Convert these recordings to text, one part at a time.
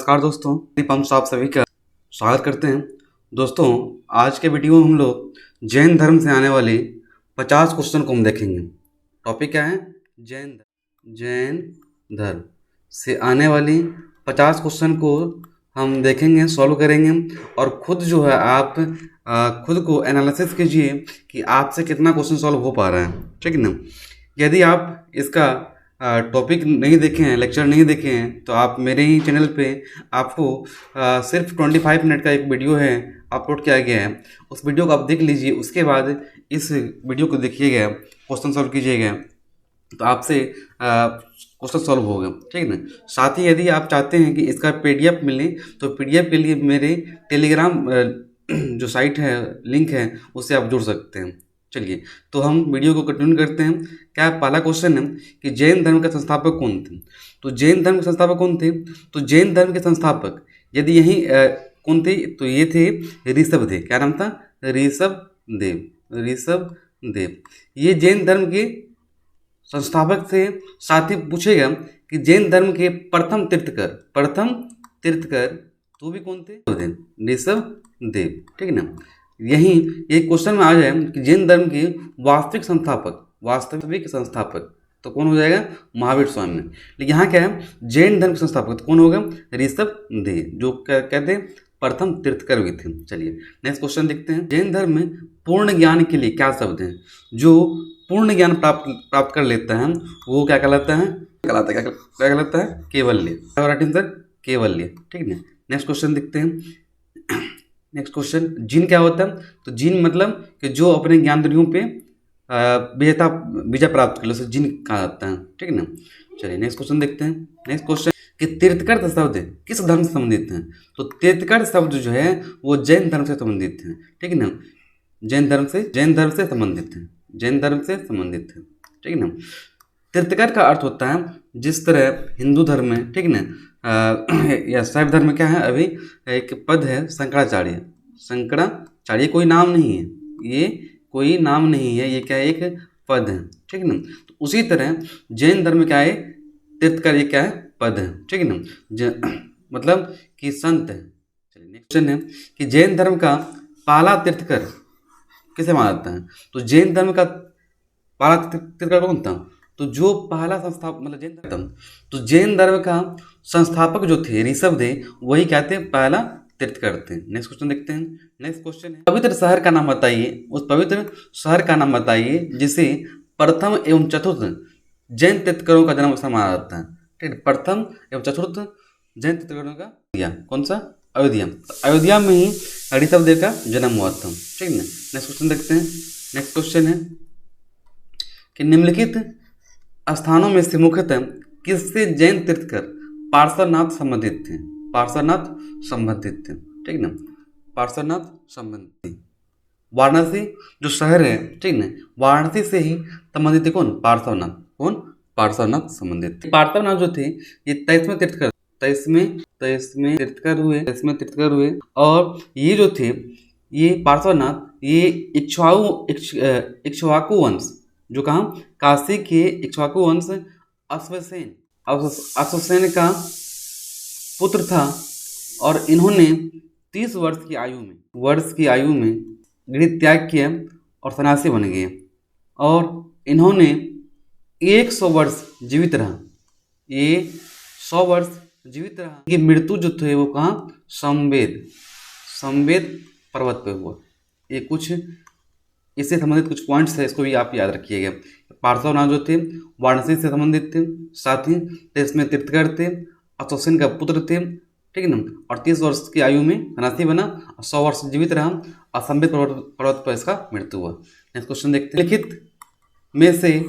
नमस्कार दोस्तों, दीप हम आप सभी का स्वागत करते हैं। दोस्तों, आज के वीडियो में हम लोग जैन धर्म से आने वाले 50 क्वेश्चन को हम देखेंगे। टॉपिक क्या है? जैन धर्म से आने वाली 50 क्वेश्चन को हम देखेंगे, सॉल्व करेंगे और खुद जो है आप खुद को एनालिसिस कीजिए कि आपसे कितना क्वेश्चन सॉल्व हो पा रहा है, ठीक है ना। यदि आप इसका टॉपिक नहीं देखे हैं, लेक्चर नहीं देखे हैं, तो आप मेरे ही चैनल पे आपको सिर्फ 25 मिनट का एक वीडियो है अपलोड किया गया है। उस वीडियो को आप देख लीजिए, उसके बाद इस वीडियो को देखिएगा, क्वेश्चन सॉल्व कीजिएगा, तो आपसे क्वेश्चन सॉल्व होगा, ठीक है ना। साथ ही यदि आप चाहते हैं कि इसका PDF मिले, तो PDF के लिए मेरे टेलीग्राम जो साइट है, लिंक है, उससे आप जुड़ सकते हैं। चलिए, तो हम वीडियो को कंटिन्यू करते हैं। क्या पहला क्वेश्चन है कि जैन धर्म के संस्थापक कौन थे? तो जैन धर्म के संस्थापक कौन थे? तो जैन धर्म के संस्थापक यदि यही कौन थे, तो ये थे ऋषभदेव। क्या नाम था? ऋषभदेव। ये जैन धर्म के संस्थापक थे। साथ ही पूछेगा कि जैन धर्म के प्रथम तीर्थकर तो भी कौन थे? ऋषभदेव, ठीक है ना। यही एक क्वेश्चन में आ जाए कि जैन धर्म के वास्तविक संस्थापक तो कौन हो जाएगा? महावीर स्वामी। लेकिन यहाँ क्या है? जैन धर्म के संस्थापक तो कौन होगा? ऋषभदेव, जो कहते हैं प्रथम तीर्थकर भी थे। चलिए नेक्स्ट क्वेश्चन देखते हैं। जैन धर्म में पूर्ण ज्ञान के लिए क्या शब्द हैं? जो पूर्ण ज्ञान प्राप्त कर लेता है वो क्या कहलाता है? क्या कहलाता है? केवल्य। केवल्य, ठीक है ना। नेक्स्ट क्वेश्चन देखते हैं। नेक्स्ट क्वेश्चन, जिन क्या होता है? तो जिन मतलब कि जो अपने ज्ञानेंद्रियों पे विजय प्राप्त कर लो, उसे जिन कहा जाता है, ठीक है ना। चलिए नेक्स्ट क्वेश्चन देखते हैं। नेक्स्ट क्वेश्चन कि तीर्थकर शब्द किस धर्म से संबंधित हैं? तो तीर्थकर शब्द जो है वो जैन धर्म से संबंधित है, ठीक है ना। जैन धर्म से संबंधित है, ठीक है ना। तीर्थकर का अर्थ होता है जिस तरह हिंदू धर्म में, ठीक है ना, या शैव धर्म में क्या है? अभी एक पद है शंकराचार्य। कोई नाम नहीं है, ये क्या है? एक पद है, ठीक है ना। तो उसी तरह जैन धर्म में क्या है? तीर्थकर, ये क्या है? पद है, ठीक है ना। मतलब कि संत है। चलिए नेक्स्ट क्वेश्चन है कि जैन धर्म का पहला तीर्थकर किसे माना जाता है? तो जैन धर्म का पहला तीर्थकर कौन था? तो जो पहला संस्थापक मतलब जैन धर्म का संस्थापक जो थे ऋषभदेव, वही क्या थे? पहला तीर्थकर थे। नेक्स्ट क्वेश्चन देखते हैं। नेक्स्ट क्वेश्चन है, पवित्र शहर का नाम बताइए, उस पवित्र शहर का नाम बताइए जिसे प्रथम एवं चतुर्थ जैन तीर्थकरों का जन्म स्थान माना जाता है, ठीक है। प्रथम एवं चतुर्थ जैन तीर्थकरों का कौन सा? अयोध्या। तो अयोध्या में ही ऋषभदेव का जन्म हुआ था, ठीक है ना। नेक्स्ट क्वेश्चन देखते हैं। नेक्स्ट क्वेश्चन है कि निम्नलिखित स्थानों में से मुख्यतः किससे जैन तीर्थकर पार्श्वनाथ संबंधित थे? ठीक ना। पार्श्वनाथ संबंधित। वाराणसी जो शहर है, ठीक ना, वाराणसी से ही संबंधित थे। कौन? पार्श्वनाथ संबंधित थे। पार्श्वनाथ जो थे ये 23वें तीर्थकर हुए। और ये जो थे, ये पार्श्वनाथ, ये इक्ष्वाकु वंश, जो कहा काशी के इक्ष्वाकु वंश अश्वसेन का पुत्र था। और इन्होंने 30 वर्ष की आयु में गृह त्याग किया और सन्यासी बन गए। और इन्होंने 100 वर्ष जीवित रहा। कि मृत्यु जो थे वो कहाँ? संवेद पर्वत पे हुआ। ये कुछ इससे संबंधित कुछ पॉइंट्स है, इसको भी आप याद रखिएगा। पार्श्वनाथ जो थे वाराणसी से संबंधित थे, साथ ही इसमें तीर्थकर थे, अश्वसेन का पुत्र थे, ठीक है ना। और 30 वर्ष की आयु में सन्यासी बना और 100 वर्ष जीवित रहा और संवेद पर्वत पर इसका मृत्यु हुआ। नेक्स्ट क्वेश्चन देखते हैं। लिखित में से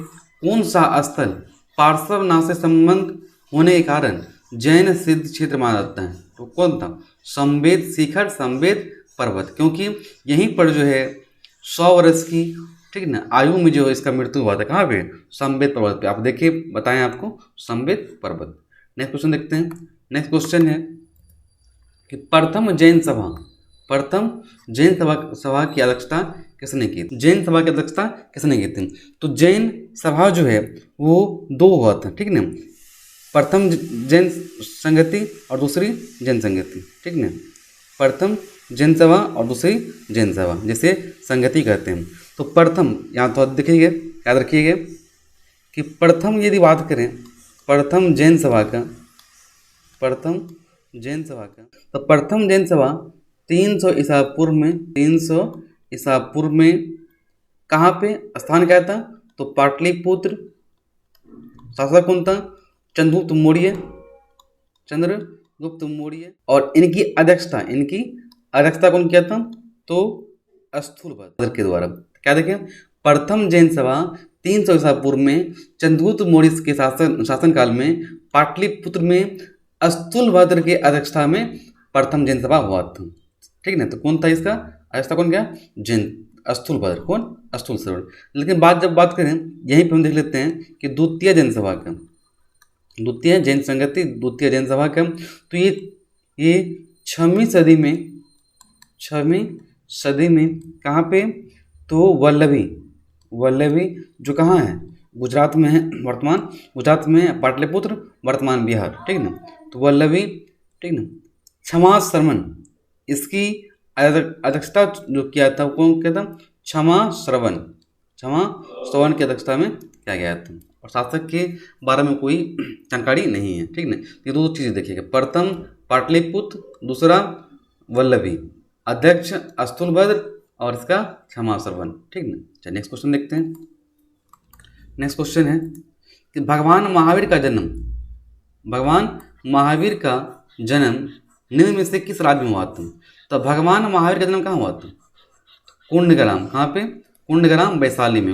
कौन सा स्थल पार्श्वनाथ से संबंध होने के कारण जैन सिद्ध क्षेत्र माना जाता है? तो कौन था? संवेद पर्वत, क्योंकि यहीं पर जो है 100 वर्ष की, ठीक है ना, आयु में जो इसका मृत्यु हुआ था। कहाँ पे? संवेद पर्वत पे। आप देखिए, बताएं आपको, संवेद पर्वत। नेक्स्ट क्वेश्चन देखते हैं। नेक्स्ट क्वेश्चन है कि प्रथम जैन सभा की अध्यक्षता किसने की? तो जैन सभा जो है वो 2 हुआ था, ठीक है ना। प्रथम जैन संगति और दूसरी जैन संगति, ठीक ना। प्रथम जैन सभा और दूसरी जैन सभा, जिसे संगति कहते हैं। तो प्रथम यहाँ तो देखिएगा, याद रखिएगा कि प्रथम यदि बात करें प्रथम जैन सभा का, प्रथम जैन सभा का, तो प्रथम जैन सभा 300 ईसा पूर्व में, 300 ईसा पूर्व में कहाँ पे स्थान क्या था, तो पाटलिपुत्र। शासक कौन था, चंद्रगुप्त मौर्य, चंद्रगुप्त मौर्य। और इनकी अध्यक्षता कौन किया था, तो स्थूलभद्र के द्वारा। क्या देखें, प्रथम जैन सभा 300 ईसा पूर्व में चंद्रगुप्त मौर्य के शासनकाल में पाटलिपुत्र में स्थूलभद्र के अध्यक्षता में प्रथम जैन सभा हुआ था, ठीक ना। तो कौन था इसका अध्यक्षता, कौन गया, जैन स्थूलभद्र, कौन, स्थूलभद्र। लेकिन जब बात करें यहीं पर हम देख लेते हैं कि द्वितीय जैन सभा का, द्वितीय जैन संगति, द्वितीय जैन सभा का, तो ये 6वीं सदी में कहाँ पे, तो वल्लभी जो कहाँ है, गुजरात में है, वर्तमान गुजरात में पाटलिपुत्र, वर्तमान बिहार, ठीक ना। तो वल्लभी, ठीक ना। क्षमा श्रवण, इसकी अध्यक्षता जो किया था, कौन किया था, क्षमा श्रवण की अध्यक्षता में किया गया था। और शासक के बारे में कोई जानकारी नहीं है, ठीक ना। ये दो चीज़ें देखिएगा, प्रथम पाटलिपुत्र, दूसरा वल्लभी, अध्यक्ष स्थूलभद्र और इसका क्षमा श्रवण, ठीक ना। चलिए नेक्स्ट क्वेश्चन देखते हैं। नेक्स्ट क्वेश्चन है कि भगवान महावीर का जन्म निम्न में से किस राज्य में हुआ था। तो भगवान महावीर का जन्म कहाँ हुआ था, कुंडग्राम। कहाँ पे, कुंडग्राम वैशाली में,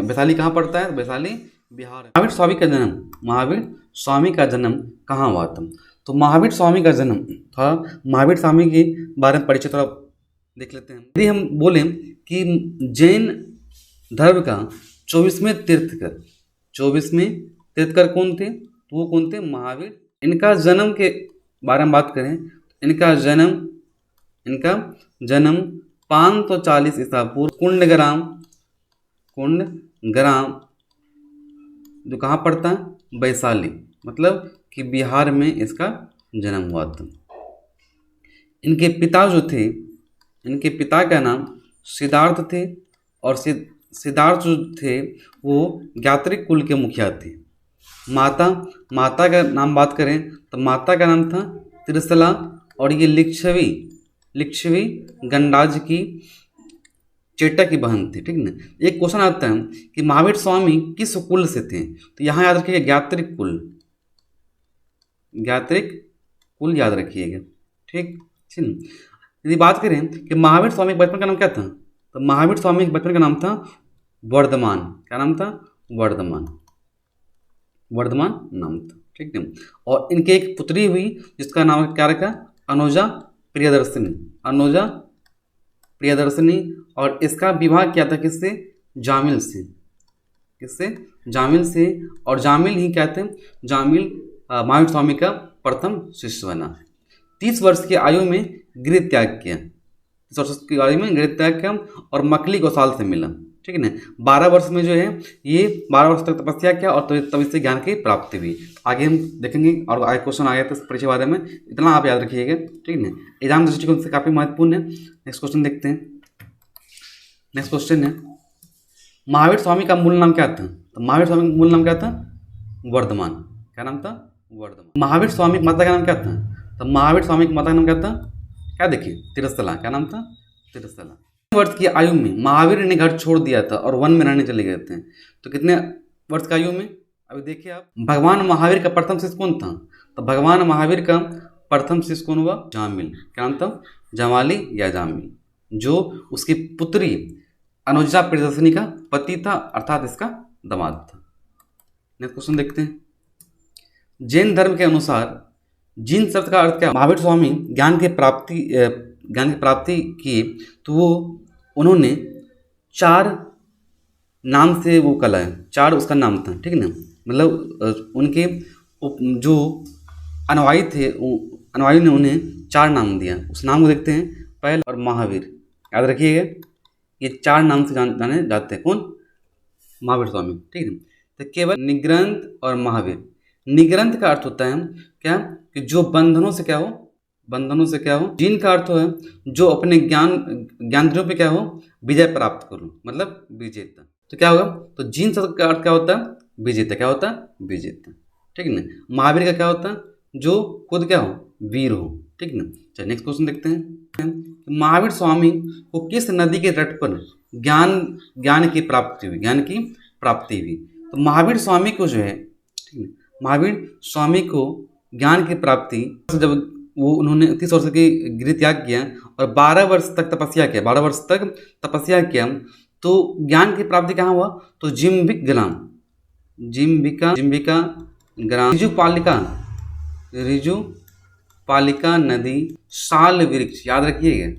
वैशाली कहाँ पड़ता है, वैशाली बिहार। महावीर स्वामी का जन्म कहाँ हुआ था। तो महावीर स्वामी का जन्म था, महावीर स्वामी के बारे में परिचय थोड़ा देख लेते हैं। यदि हम बोलें कि जैन धर्म का 24वें तीर्थकर कौन थे, तो वो कौन थे, महावीर। इनका जन्म के बारे में बात करें, इनका जन्म 540 ईसा पूर्व कुंडग्राम जो कहाँ पड़ता है, वैशाली, मतलब कि बिहार में इसका जन्म हुआ था। इनके पिता का नाम सिद्धार्थ थे, और सिद्धार्थ जो थे वो ज्ञात्रिक कुल के मुखिया थे। माता का नाम बात करें तो माता का नाम था त्रिशला, और ये लिच्छवी गणराज की चेटा की बहन थी, ठीक ना। एक क्वेश्चन आता है कि महावीर स्वामी किस कुल से थे, तो यहाँ याद रखिएगा ज्ञात्रिक कुल याद रखिएगा, ठीक। यदि बात करें कि महावीर स्वामी के बचपन का नाम क्या था, तो महावीर स्वामी के बचपन का नाम था वर्धमान। क्या नाम था, वर्धमान नाम था, ठीक है। और इनके एक पुत्री हुई जिसका नाम क्या रखा, अनुजा प्रियदर्शनी। और इसका विवाह किया था किससे, जामिल से। और जामिल ही क्या थे, महावीर स्वामी का प्रथम शिष्य बना। 30 वर्ष की आयु में गृह त्याग किया, और मकली गौशाल से मिला, ठीक है ना। 12 वर्ष में जो है ये 12 वर्ष तक तपस्या किया, और तब इससे ज्ञान की प्राप्ति हुई। आगे हम देखेंगे, और आगे क्वेश्चन आ गया था परिचय बारे में, इतना आप याद रखिएगा, ठीक है ना। एग्जाम दृष्टिकोण से काफ़ी महत्वपूर्ण है। नेक्स्ट क्वेश्चन देखते हैं। नेक्स्ट क्वेश्चन है, महावीर स्वामी का मूल नाम क्या था। तो महावीर स्वामी का मूल नाम क्या था, वर्धमान। क्या नाम था, वर्धमान। महावीर स्वामी की माता का नाम क्या था, तो महावीर स्वामी की माता का नाम क्या था, क्या देखिए, त्रिशला। क्या नाम था, त्रिशला। वर्ष की आयु में महावीर ने घर छोड़ दिया था और वन में रहने चले गए थे। तो कितने वर्ष की आयु में, अभी देखिए आप। भगवान महावीर का प्रथम शिष्य कौन था, तो भगवान महावीर का प्रथम शिष्य कौन हुआ, जामिल। क्या नाम था, जमाली या जामिल, जो उसकी पुत्री अनुजा प्रियदर्शनी का पति था, अर्थात इसका दामाद था। नेक्स्ट क्वेश्चन देखते हैं। जैन धर्म के अनुसार जिन शब्द का अर्थ क्या, महावीर स्वामी ज्ञान की प्राप्ति की, तो वो उन्होंने 4 नाम से वो कला है, 4 उसका नाम था, ठीक है ना। मतलब उनके जो अनुयायी थे, अनुयायी ने उन्हें 4 नाम दिया। उस नाम को देखते हैं, पहल और महावीर। याद रखिएगा, ये 4 नाम से जाने जाते हैं। कौन, महावीर स्वामी, ठीक है। तो केवल निग्रंथ और महावीर, निग्रंथ का अर्थ होता है क्या, कि जो बंधनों से क्या हो, बंधनों से क्या हो। जिन का अर्थ है जो अपने ज्ञानेंद्रियों पे क्या हो, विजय प्राप्त करो, मतलब विजेता। तो क्या होगा, तो जिन शब्द का अर्थ क्या होता है, विजेता। क्या होता है, विजेता। ठीक है ना। महावीर का क्या होता है, जो खुद क्या हो, वीर हो। ठीक ना। चलिए नेक्स्ट क्वेश्चन देखते हैं। महावीर स्वामी को किस नदी के तट पर ज्ञान ज्ञान की प्राप्ति हुई, ज्ञान की प्राप्ति हुई। तो महावीर स्वामी को जो है, ठीक है, महावीर स्वामी को ज्ञान की प्राप्ति जब वो उन्होंने 30 वर्ष की गृह त्याग किया और 12 वर्ष तक तपस्या किया, 12 वर्ष तक तपस्या किया, तो ज्ञान की प्राप्ति कहाँ हुआ, तो जिम्बिक ग्राम, जिम्बिका जिम्बिका ग्राम, रिजु पालिका नदी, साल वृक्ष, याद रखिएगा,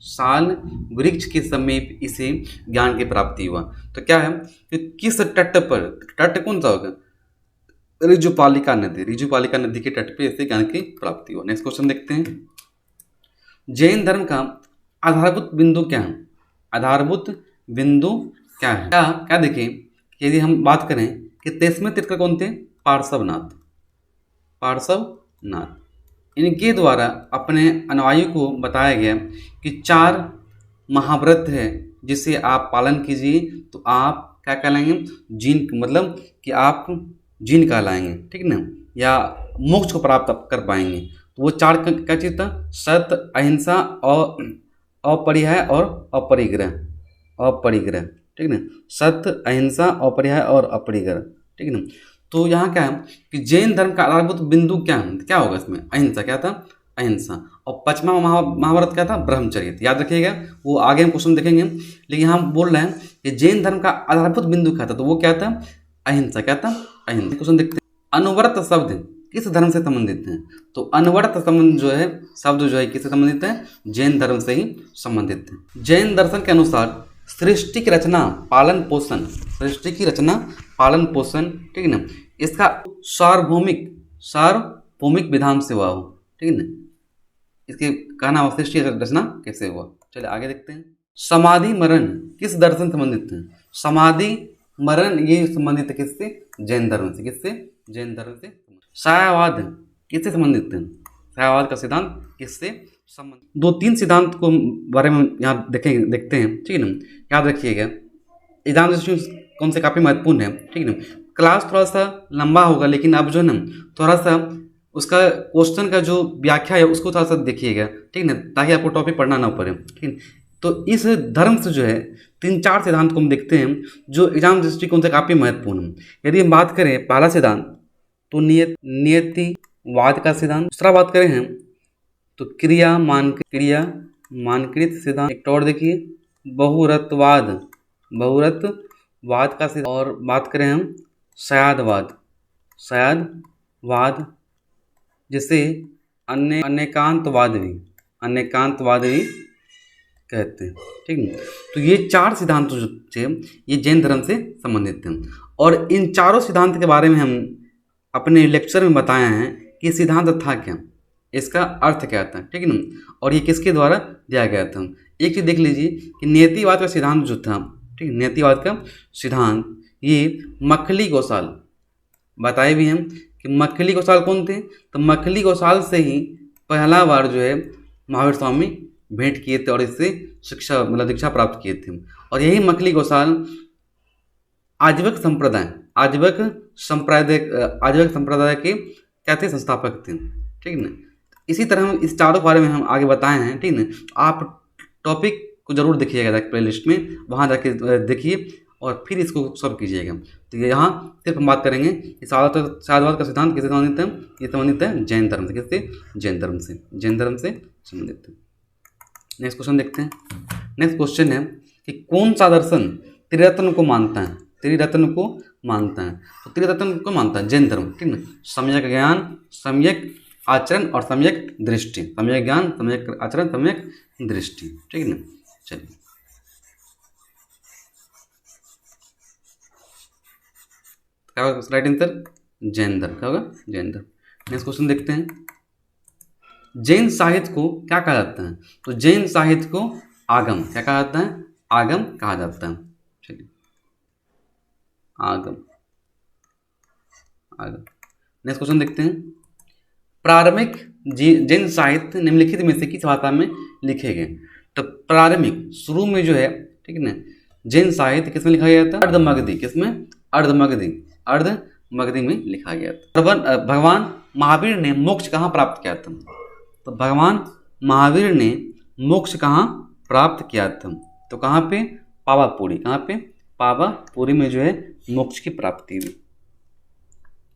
साल वृक्ष के समीप इसे ज्ञान की प्राप्ति हुआ। तो क्या है कि किस तट पर, तट कौन सा होगा, रिजुपालिका नदी, रिजुपालिका नदी के तट पे इसे ज्ञान की प्राप्ति हुआ। नेक्स्ट क्वेश्चन देखते हैं। जैन धर्म का आधारभूत बिंदु क्या है, आधारभूत बिंदु क्या है। क्या क्या देखिए, यदि हम बात करें कि 23वें तीर्थंकर कौन थे, पार्श्वनाथ, पार्श्वनाथ। इनके द्वारा अपने अनुयायियों को बताया गया कि 4 महाव्रत है जिसे आप पालन कीजिए तो आप क्या कहलाएंगे, जीन, मतलब कि आप जीन कहलाएंगे। ठीक ना, या मोक्ष को प्राप्त कर पाएंगे। तो वो 4 क्या चीज था, सत्य, अहिंसा और अपरिहाय और अपरिग्रह, अपरिग्रह। ठीक ना, सत्य, अहिंसा, अपरिहाय और अपरिग्रह। ठीक ना। तो यहाँ क्या है कि जैन धर्म का आधारभूत बिंदु क्या है, क्या होगा इसमें, अहिंसा। क्या था, अहिंसा। और 5वां महाभारत क्या था, ब्रह्मचर्य। याद रखिएगा, वो आगे हम क्वेश्चन देखेंगे। लेकिन हम बोल रहे हैं कि जैन धर्म का आधारभूत बिंदु क्या था, तो वो क्या था, अहिंसा। क्या था, अहिंसा। क्वेश्चन देखते हैं। अनवरत शब्द किस धर्म से संबंधित है, तो अनवरत संबंध जो है, शब्द जो है किससे संबंधित है, जैन धर्म से ही संबंधित है। जैन दर्शन के अनुसार सृष्टि की रचना पालन पोषण, सृष्टि की रचना पालन पोषण, ठीक है ना, इसका सार्वभौमिक विधान से हुआ हो। ठीक है ना, इसके कहना हुआ सृष्टि रचना कैसे हुआ। चलिए आगे देखते हैं। समाधि मरण किस दर्शन से संबंधित है, समाधि मरण ये संबंधित है किससे, जैन धर्म से। किससे, जैन धर्म से। सायावाद किससे संबंधित है, सायावाद का सिद्धांत किससे संबंधित। 2-3 सिद्धांत को बारे में यहाँ देखते हैं। ठीक है ना, याद रखिएगा, एग्जाम दृष्टि कौन से काफ़ी महत्वपूर्ण है। ठीक है ना, क्लास थोड़ा सा लंबा होगा, लेकिन अब जो है ना थोड़ा सा उसका क्वेश्चन का जो व्याख्या है उसको थोड़ा सा देखिएगा। ठीक है ना, ताकि आपको टॉपिक पढ़ना ना पड़े। ठीक है, तो इस धर्म से जो है 3-4 सिद्धांत को हम देखते हैं जो एग्जाम दृष्टिकोण से काफ़ी महत्वपूर्ण है। यदि हम बात करें पहला सिद्धांत तो नियतिवाद का सिद्धांत। दूसरा बात करें हम तो क्रिया मानकृत सिद्धांत। एक और देखिए बहुरत्ववाद का सिद्धांत। और बात करें हम सयादवाद जिसे अनेकांतवाद भी कहते हैं। ठीक है, तो ये 4 सिद्धांत जो थे ये जैन धर्म से संबंधित थे। और इन चारों सिद्धांत के बारे में हम अपने लेक्चर में बताए हैं कि सिद्धांत था क्या, इसका अर्थ क्या था। ठीक है ना, और ये किसके द्वारा दिया गया था। एक चीज देख लीजिए कि नियतिवाद का सिद्धांत जो था, ठीक है, नियतिवाद का सिद्धांत ये मखली गोसाल बताए भी हम कि मखली गोसाल कौन थे, तो मखली गोसाल से ही पहला बार जो है महावीर स्वामी भेंट किए थे और इससे शिक्षा मतलब दीक्षा प्राप्त किए थे। और यही मखली गोसाल आजीवक संप्रदाय के क्या थे, संस्थापक थे। ठीक है ना, इसी तरह हम इस चारों बारे में हम आगे बताए हैं। ठीक है ना, आप टॉपिक को जरूर देखिएगा प्ले लिस्ट में, वहाँ जाके देखिए और फिर इसको सॉल्व कीजिएगा। तो यहाँ सिर्फ हम बात करेंगे कि साधुवाद का सिद्धांत किससे संबंधित है, ये संबंधित है जैन धर्म से। किससे, जैन धर्म से संबंधित है। नेक्स्ट क्वेश्चन देखते हैं। नेक्स्ट क्वेश्चन है कि कौन सा दर्शन त्रिरत्न को मानता है, तो त्रिरत्न को मानता है जैन धर्म। ठीक है, सम्यक ज्ञान, सम्यक आचरण और सम्यक दृष्टि। सम्यक ज्ञान, सम्यक आचरण, सम्यक दृष्टि। ठीक है ना, चलिए क्या होगा राइट आंसर, जैन धर्म। क्या होगा, जैन धर्म। नेक्स्ट क्वेश्चन देखते हैं। जैन साहित्य को क्या कहा जाता है, तो जैन साहित्य को आगम क्या कहा जाता है, आगम कहा जाता है। चलिए आगम नेक्स्ट क्वेश्चन देखते हैं। प्रारंभिक जैन साहित्य निम्नलिखित में से किस भाषा में लिखे गए? तो प्रारंभिक शुरू में जो है, ठीक है ना, जैन साहित्य किसमें लिखा गया था? अर्धमगधी। किसमें? अर्धमगधी। अर्धमगधी में लिखा गया था। भगवान महावीर ने मोक्ष कहाँ प्राप्त किया था? तो भगवान महावीर ने मोक्ष कहाँ प्राप्त किया था? तो कहाँ पे? पावापुरी। कहाँ पे? पावापुरी में जो है मोक्ष की प्राप्ति हुई।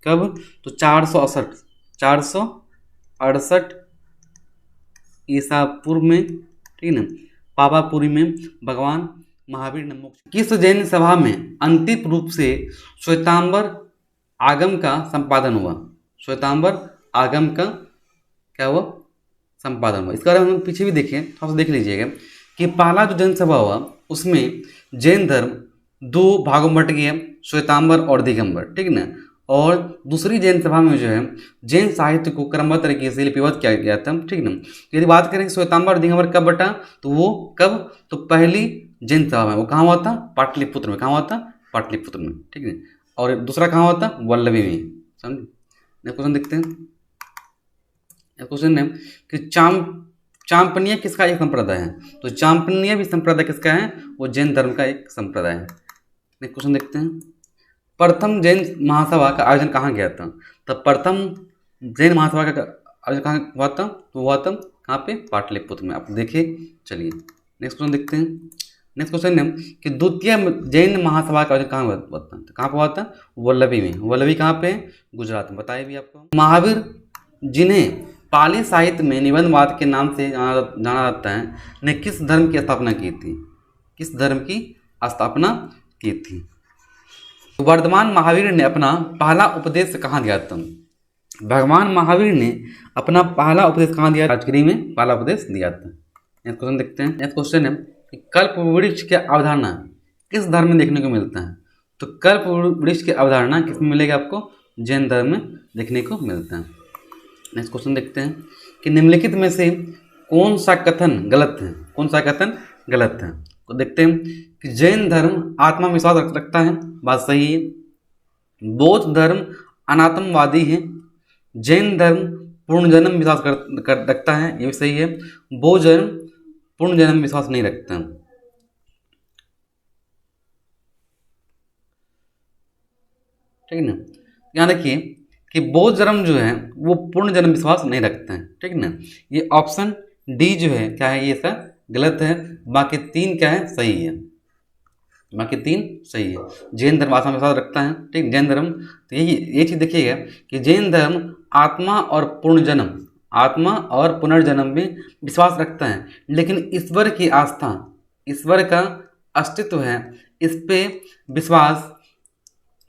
कब? तो 468 ईसा पूर्व में, ठीक है ना, पावापुरी में भगवान महावीर ने मोक्ष। किस जैन सभा में अंतिम रूप से श्वेतांबर आगम का संपादन हुआ? श्वेतांबर आगम का क्या हुआ? संपादन हुआ। इसका हम पीछे भी देखें, थोड़ा सा देख लीजिएगा कि पहला जो जैन सभा हुआ उसमें जैन धर्म 2 भागों में बट गया, श्वेतांबर और दिगंबर, ठीक है ना। और दूसरी जैन सभा में जो है जैन साहित्य को क्रमबद्ध तरीके से लिपिबद्ध किया गया था, ठीक ना। यदि बात करें श्वेतांबर और दिगंबर कब बटा, तो वो कब? तो पहली जैन सभा में। वो कहाँ हुआ था? पाटलिपुत्र में। कहाँ हुआ था? पाटलिपुत्र में, ठीक है। और दूसरा कहाँ हुआ था? वल्लभी में। समझे? क्वेश्चन देखते हैं। क्वेश्चन है कि चांपनीय किसका एक संप्रदाय है? तो चांपनीय भी संप्रदाय किसका है? वो जैन धर्म का एक संप्रदाय है। क्वेश्चन देखते हैं। प्रथम जैन महासभा का आयोजन कहाँ गया था? तो प्रथम जैन महासभा का आयोजन कहाँ हुआ था? तो हुआ था कहाँ पे? पाटलिपुत्र में। आप देखिए, चलिए नेक्स्ट क्वेश्चन देखते हैं। नेक्स्ट क्वेश्चन है कि द्वितीय जैन महासभा का आयोजन कहाँ हुआ था? तो कहाँ पर हुआ था? वल्लभी में। वल्लभी कहाँ पे? गुजरात में। बताइए भी आपको। महावीर जिन्हें पाली साहित्य में निबंधवाद के नाम से जाना जाता है, ने किस धर्म की स्थापना की थी? किस धर्म की स्थापना की थी? वर्धमान महावीर ने अपना पहला उपदेश कहाँ दिया था? भगवान महावीर ने अपना पहला उपदेश कहाँ दिया? राजगिरी में पहला उपदेश दिया था। नेक्स्ट क्वेश्चन देखते हैं। नेक्स्ट क्वेश्चन है कि कल्प वृक्ष की अवधारणा किस धर्म में देखने को मिलता है? तो कल्प वृक्ष की अवधारणा किस में मिलेगा आपको? जैन धर्म में देखने को मिलता है। नेक्स्ट क्वेश्चन देखते हैं कि निम्नलिखित में से कौन सा कथन गलत है? कौन सा कथन गलत है? तो देखते हैं कि जैन धर्म आत्मविश्वास रखता है, बात सही है। बौद्ध धर्म अनात्मवादी है। जैन धर्म पुनर्जन्म विश्वास रखता है, ये भी सही है। बौद्ध धर्म पुनर्जन्म विश्वास नहीं रखता। ठीक है ना। यहाँ देखिए कि बौद्ध धर्म जो है वो पूर्ण जन्म विश्वास नहीं रखते हैं, ठीक है ना। ये ऑप्शन डी जो है क्या है? ये सब गलत है। बाकी 3 क्या है? सही है। बाकी 3 सही है। जैन धर्म आत्मा विश्वास रखता है, ठीक। जैन धर्म, तो ये चीज़ देखिएगा कि जैन धर्म आत्मा और पुनर्जन्म में विश्वास रखता है, लेकिन ईश्वर की आस्था, ईश्वर का अस्तित्व है, इस पे विश्वास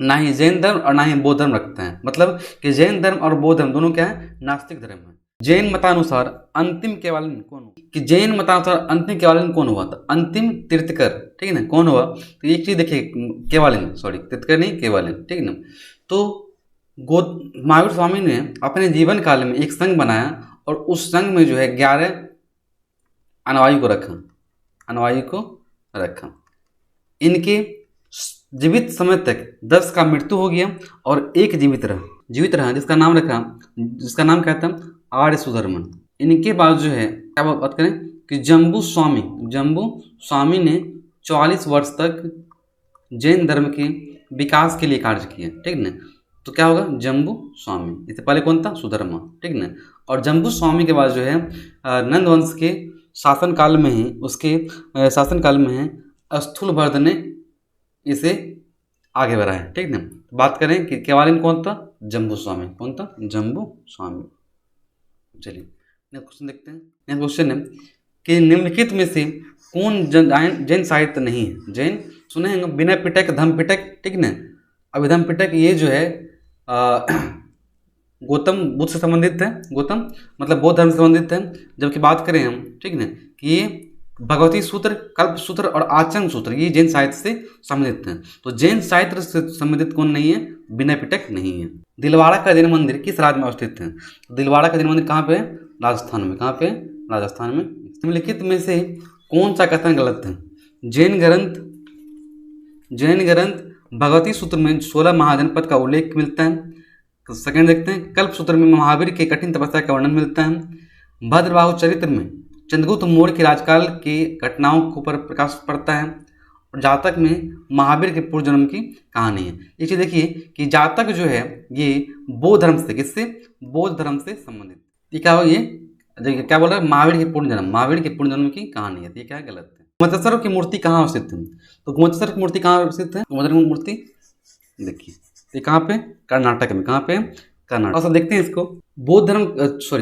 ना ही जैन धर्म और ना ही बौद्ध धर्म रखते हैं। मतलब कि जैन धर्म और बौद्ध धर्म दोनों क्या है? नास्तिक धर्म है। जैन मतानुसार अंतिम केवलन कौन हुआ? कि जैन मतानुसार अंतिम केवलन कौन हुआ था? अंतिम तीर्थकर, ठीक है ना, कौन हुआ? तो एक चीज देखिए, केवलन, सॉरी तीर्थकर नहीं, केवलन, ठीक है ना। तो महावीर स्वामी ने अपने जीवन काल में एक संघ बनाया और उस संघ में जो है 11 अनुयायी को रखा। इनके जीवित समय तक 10 का मृत्यु हो गया और एक जीवित रहा जिसका नाम क्या था? आर्य सुधर्मन। इनके बाद जो है क्या बात करें कि जम्बू स्वामी ने 44 वर्ष तक जैन धर्म के विकास के लिए कार्य किया, ठीक है ना। तो क्या होगा? जम्बू स्वामी। इससे पहले कौन था? सुधर्मा, ठीक है ना। और जम्बू स्वामी के बाद जो है नंद वंश के शासनकाल में ही स्थूलवर्धन ने इसे आगे बढ़ाया, ठीक ना। बात करें कि केवलन कौन था? जम्बू स्वामी। कौन था? जम्बू स्वामी। चलिए नेक्स्ट क्वेश्चन देखते हैं। नेक्स्ट क्वेश्चन है कि निम्नलिखित में से कौन जैन साहित्य नहीं है? जैन सुने हैं विनय पिटक, धम्म पिटक, ठीक ना। अभिधम्म पिटक ये जो है गौतम बुद्ध से संबंधित है। गौतम मतलब बौद्ध धर्म से संबंधित है। जबकि बात करें हम, ठीक ना, कि ये भगवती सूत्र, कल्प सूत्र और आचरण सूत्र ये जैन साहित्य से संबंधित हैं। तो जैन साहित्य से संबंधित कौन नहीं है? विनय पिटक नहीं है। दिलवाड़ा का जैन मंदिर किस राज्य में अवस्थित है? दिलवाड़ा का जैन मंदिर कहाँ पे है? राजस्थान में। कहाँ पे? राजस्थान में। निम्नलिखित में से कौन सा कथन गलत है? जैन ग्रंथ भगवती सूत्र में 16 महाजनपद का उल्लेख मिलता है। सेकंड देखते हैं, कल्प सूत्र में महावीर के कठिन तपस्या का वर्णन मिलता है। भद्रबाहु चरित्र में चंद्रगुप्त मौर्य के राजकाल की घटनाओं के ऊपर प्रकाश पड़ता है। और जातक में महावीर के पूर्व जन्म की कहानी है। ये चीज देखिए कि जातक जो है ये बौद्ध धर्म से, किससे, बौद्ध धर्म से संबंधित। ये क्या हो, ये क्या बोल रहा है, महावीर के पूर्ण जन्म, महावीर के पूर्ण जन्म की कहानी है। ये क्या गलत है। गोमतेश्वर की मूर्ति कहाँ स्थित है? तो गोमतेश्वर की मूर्ति कहाँ स्थित है? गोमतेश्वर की मूर्ति देखिए ये कहाँ पे, कर्नाटक में। कहाँ पे? कर्नाटक। और देखते हैं इसको, बौद्ध धर्म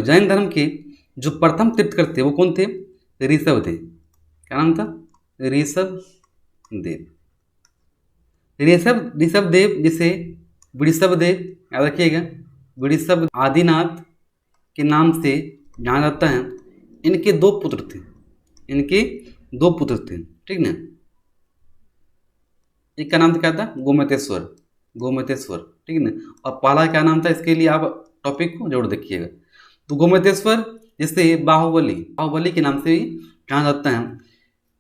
जैन धर्म के जो प्रथम तीर्थकर थे वो कौन थे? ऋषभ देव। क्या नाम था? ऋषभ देव। ऋषभ देव जिसे वृषभ देव, याद रखिएगा, वृषभ आदिनाथ के नाम से जाना जाता है। इनके दो पुत्र थे, इनके दो पुत्र थे, ठीक ना। एक का नाम क्या था? गोमतेश्वर, गोमतेश्वर, ठीक है ना। और पहला क्या नाम था? इसके लिए आप टॉपिक को जरूर देखिएगा। तो गोमतेश्वर जिसे बाहुबली, बाहुबली के नाम से जाना जाता है।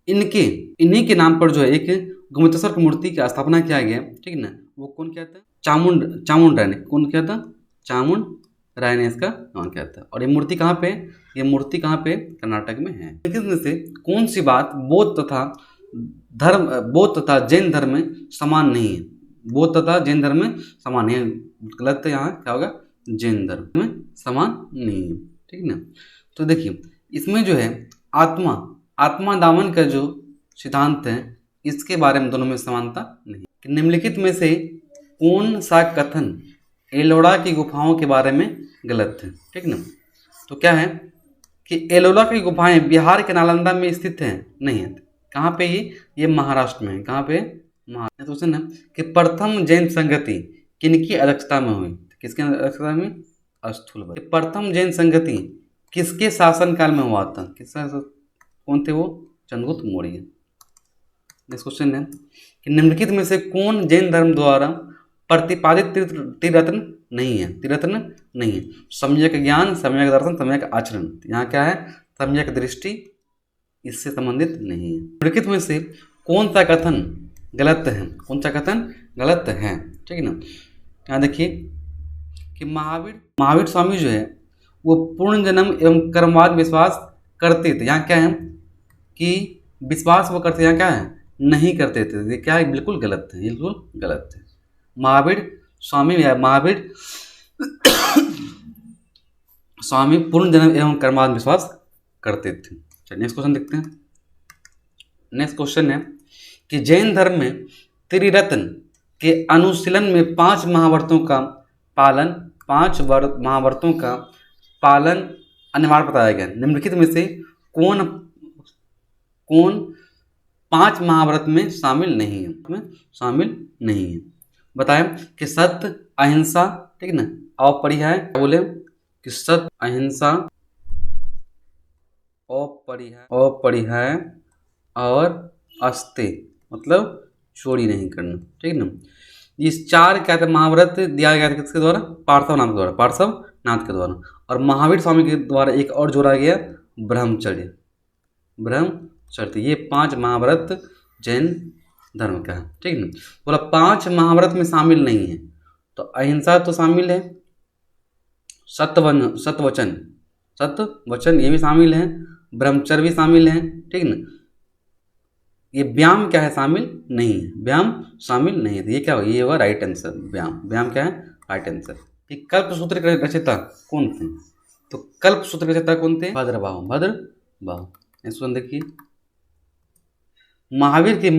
इन्हीं के नाम पर जो है एक गोमतेश्वर की मूर्ति की स्थापना किया गया, ठीक है ना। वो कौन किया था? चामुंड राय ने। कौन किया था? चामुंड राय ने इसका निर्माण किया था। और ये मूर्ति कहाँ पे? ये मूर्ति कहाँ पे? कर्नाटक में है। लेकिन से कौन सी बात बौद्ध तथा जैन धर्म में समान नहीं है? बौद्ध तथा जैन धर्म में समान है, गलत है। यहाँ क्या होगा? जैन धर्म में समान नहीं है, ठीक है ना। तो देखिए इसमें जो है आत्मा दामन का जो सिद्धांत है, इसके बारे में दोनों में समानता नहीं। कि निम्नलिखित में से कौन सा कथन एलोरा की गुफाओं के बारे में गलत है, ठीक ना। तो क्या है कि एलोरा की गुफाएं बिहार के नालंदा में स्थित हैं? नहीं है। कहाँ पे? ये महाराष्ट्र में है। कहाँ पे? महाराष्ट्र। क्वेश्चन है कि प्रथम जैन संगति किनकी अध्यक्षता में हुई? किसके अध्यक्षता में? स्थूलबद्ध। प्रथम जैन संगति किसके शासनकाल में हुआ था? कौन थे वो? चंद्रगुप्त मौर्य। नेक्स्ट क्वेश्चन है कि निम्नलिखित में से कौन जैन धर्म द्वारा प्रतिपादित त्रिरत्न नहीं है? त्रिरत्न नहीं है। सम्यक ज्ञान, सम्यक दर्शन, सम्यक आचरण। यहाँ क्या है? सम्यक दृष्टि, इससे संबंधित नहीं है। निम्नलिखित में से कौन सा कथन गलत है? कौन सा कथन गलत है, ठीक है ना। यहाँ देखिए कि महावीर स्वामी जो है वो पूर्ण जन्म एवं कर्मवाद विश्वास करते थे। यहाँ क्या है कि विश्वास वो करते, यहाँ क्या है? नहीं करते थे। ये क्या है? बिल्कुल गलत है, बिल्कुल गलत है। महावीर स्वामी पूर्ण जन्म एवं कर्मवाद विश्वास करते थे। चलिए नेक्स्ट क्वेश्चन देखते हैं। नेक्स्ट क्वेश्चन है कि जैन धर्म में त्रिरत्न के अनुशीलन में 5 महाव्रतों का पालन अनिवार्य बताया गया। निम्नलिखित में से कौन 5 महाव्रत में शामिल नहीं है? शामिल नहीं है। बताएं कि सत्य, अहिंसा, ठीक है ना, अपरिहाय, बोले कि सत्य, अहिंसा, अपरिहाय और अस्तेय, मतलब चोरी नहीं करना, ठीक है ना। इस 4 क्या था? महाव्रत दिया गया था किसके द्वारा? पार्श्वनाथ के द्वारा। और महावीर स्वामी के द्वारा एक और जोड़ा गया, ब्रह्मचर्य। ये 5 महाव्रत जैन धर्म का है, ठीक है ना। बोला 5 महाव्रत में शामिल नहीं है, तो अहिंसा तो शामिल है, सत्यवचन ये भी शामिल है, ब्रह्मचर्य भी शामिल है, ठीक है ना। ये व्यायाम क्या है? शामिल नहीं है, व्यायाम शामिल नहीं है। तो ये क्या होगा? ये होगा राइट आंसर। व्यायाम क्या है? Right answer. कि कल्प सूत्र के रचयिता कौन थे? तो कल्प सूत्र के रचयिता कौन थे? भद्रबाहु। इसको देखिए, महावीर की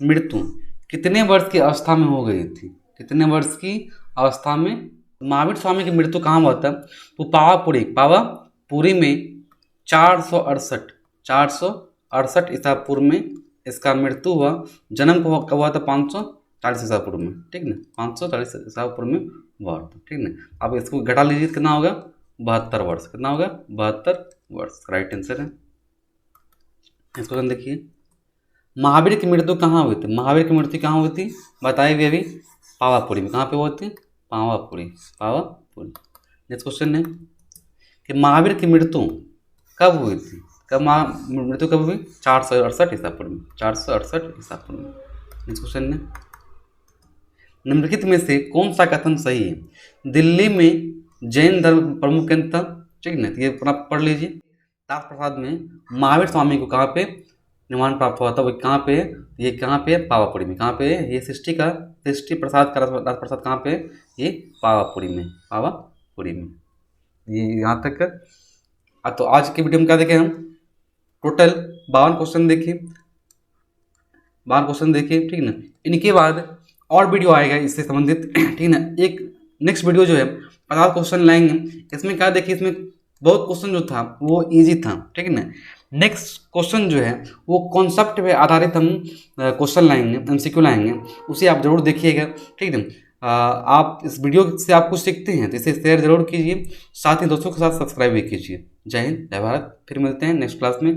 मृत्यु कितने वर्ष की अवस्था में हो गई थी? कितने वर्ष की अवस्था में? महावीर स्वामी की मृत्यु कहाँ हुआ था? तो पावापुरी में 468 ईसा पूर्व में इसका मृत्यु हुआ। जन्म कब हुआ था? 540 ईसा पूर्व में, ठीक ना। 540 ईसा पूर्व में हुआ था, ठीक ना। अब इसको घटा लीजिए, कितना होगा? 72 वर्ष। कितना होगा? 72 वर्ष। राइट आंसर है। इसको देखिए, महावीर की मृत्यु कहाँ हुई थी? महावीर की मृत्यु कहाँ हुई थी? बताइए भी अभी। पावापुरी में। कहाँ पे हुई थी? पावापुरी। नेक्स्ट क्वेश्चन है कि महावीर की मृत्यु कब हुई थी? मृत्यु कब हुई? 468 ईसा पूर्व में। 468 ईसा पूर्व में। नेक्स्ट क्वेश्चन है निम्नलिखित में से कौन सा कथन सही है? दिल्ली में जैन धर्म प्रमुख केंद्र था, ठीक है ना, तो ये पूरा पढ़ लीजिए। दास प्रसाद में महावीर स्वामी को कहाँ पे निर्माण प्राप्त हुआ था, वो कहाँ पे है? ये कहाँ पे है? पावापुरी में। कहाँ पे है? ये सृष्टि प्रसाद का दास प्रसाद कहाँ पे है? ये पावापुरी में, पावापुरी में। ये यहाँ तक। तो आज की वीडियो में क्या देखें हम? टोटल 52 क्वेश्चन देखिए, 52 क्वेश्चन देखिए, ठीक है ना। इनके बाद और वीडियो आएगा इससे संबंधित, ठीक है ना। एक नेक्स्ट वीडियो जो है 50 क्वेश्चन लाएंगे। इसमें क्या देखिए, इसमें बहुत क्वेश्चन जो था वो इजी था, ठीक है ना। नेक्स्ट क्वेश्चन जो है वो कॉन्सेप्ट पे आधारित हम क्वेश्चन लाएंगे, एमसीक्यू लाएंगे, उसे आप जरूर देखिएगा, ठीक है ना। आप इस वीडियो से आप कुछ सीखते हैं तो इसे शेयर जरूर कीजिए, साथ ही दोस्तों के साथ सब्सक्राइब भी कीजिए। जय हिंद, जय भारत। फिर मिलते हैं नेक्स्ट क्लास में।